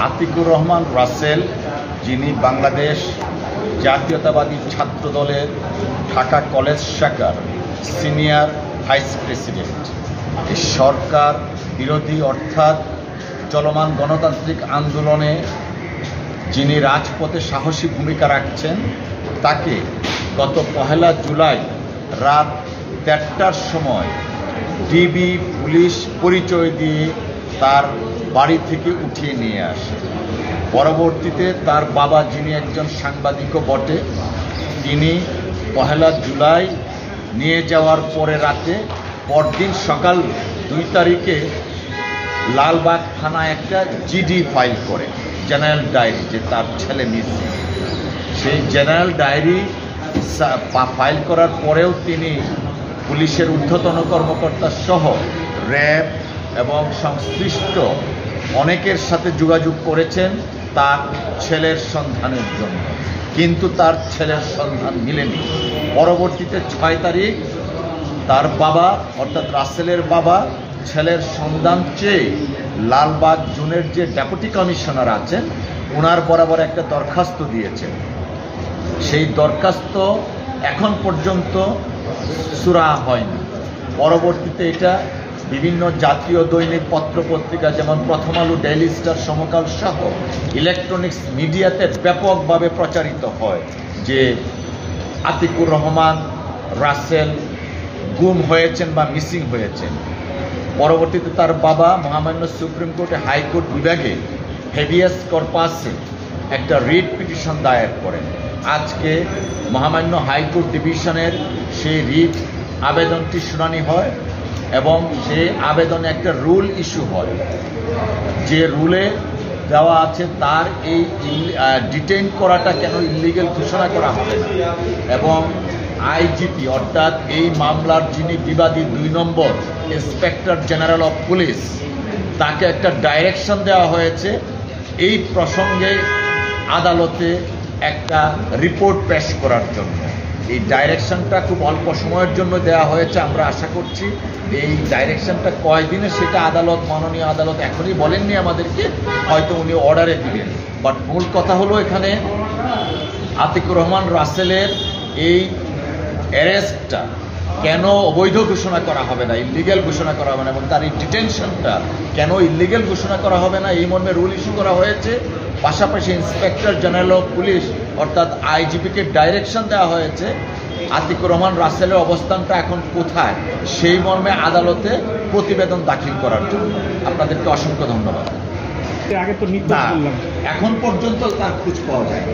আতিকুর রহমান রাসেল, যিনি বাংলাদেশ জাতীয়তাবাদী ছাত্র দলের ঢাকা কলেজ শাখার সিনিয়র ভাইস প্রেসিডেন্ট, সরকার বিরোধী অর্থাৎ চলমান গণতান্ত্রিক আন্দোলনে যিনি রাজপথে সাহসী ভূমিকা রাখছেন, তাকে গত 1 জুলাই রাত 1:30টার সময় ডিবি পুলিশ পরিচয় দিয়ে তার বাড়ি থেকে উঠিয়ে নিয়ে আসে। পরবর্তীতে তার বাবা, যিনি একজন সাংবাদিকও বটে, তিনি 1 জুলাই নিয়ে যাওয়ার পরে রাতে পরদিন সকাল 2 তারিখে লালবাগ থানায় একটা জিডি ফাইল করে, জেনারেল ডায়েরি, যে তার ছেলে মিসিং। সেই জেনারেল ডায়েরি ফাইল করার পরেও তিনি পুলিশের ঊর্ধ্বতন কর্মকর্তা সহ র্যাব এবং সংশ্লিষ্ট অনেকের সাথে যোগাযোগ করেছেন তার ছেলের সন্ধানের জন্য, কিন্তু তার ছেলের সন্ধান মিলেনি। পরবর্তীতে 6 তারিখ তার বাবা অর্থাৎ রাসেলের বাবা ছেলের সন্ধান চেয়ে লালবাগ জোনের যে ডেপুটি কমিশনার আছেন ওনার বরাবর একটা দরখাস্ত দিয়েছেন। সেই দরখাস্ত এখন পর্যন্ত সুরা হয়নি। পরবর্তীতে এটা বিভিন্ন জাতীয় দৈনিক পত্রপত্রিকা যেমন প্রথম আলো, ডেইলি স্টার, সমকাল সহ ইলেকট্রনিক্স মিডিয়াতে ব্যাপকভাবে প্রচারিত হয় যে আতিকুর রহমান রাসেল গুম হয়েছেন বা মিসিং হয়েছেন। পরবর্তীতে তার বাবা মহামান্য সুপ্রিম কোর্টে হাইকোর্ট বিভাগে হেভিয়াস কর্পাসে একটা রিট পিটিশন দায়ের করেন। আজকে মহামান্য হাইকোর্ট ডিভিশনের সেই রিট আবেদনটি শুনানি হয় এবং সেই আবেদনে একটা রুল ইস্যু হয়, যে রুলে দেওয়া আছে তার এই ডিটেইন করাটা কেন ইলিগেল ঘোষণা করা হবে না, এবং আইজিপি অর্থাৎ এই মামলার যিনি বিবাদী 2 নম্বর ইন্সপেক্টর জেনারেল অফ পুলিশ, তাকে একটা ডাইরেকশন দেওয়া হয়েছে এই প্রসঙ্গে আদালতে একটা রিপোর্ট পেশ করার জন্য। এই ডাইরেকশনটা খুব অল্প সময়ের জন্য দেওয়া হয়েছে। আমরা আশা করছি এই ডাইরেকশনটা কয়দিনে সেটা আদালত, মাননীয় আদালত এখনই বলেননি আমাদেরকে, হয়তো উনি অর্ডারে দিবেন। বাট মূল কথা হলো এখানে আতিকুর রহমান রাসেলের এই অ্যারেস্টটা কেন অবৈধ ঘোষণা করা হবে না, ইলিগেল ঘোষণা করা হবে না, এবং তার এই ডিটেনশনটা কেন ইলিগেল ঘোষণা করা হবে না, এই মর্মে রুল ইস্যু করা হয়েছে। পাশাপাশি ইন্সপেক্টর জেনারেল অফ পুলিশ অর্থাৎ আইজিপিকে ডাইরেকশন দেওয়া হয়েছে আতিকুর রহমান রাসেলের অবস্থানটা এখন কোথায় সেই মর্মে আদালতে প্রতিবেদন দাখিল করার জন্য। আপনাদেরকে অসংখ্য ধন্যবাদ। আগে তো এখন পর্যন্ত তার খোঁজ পাওয়া যায়।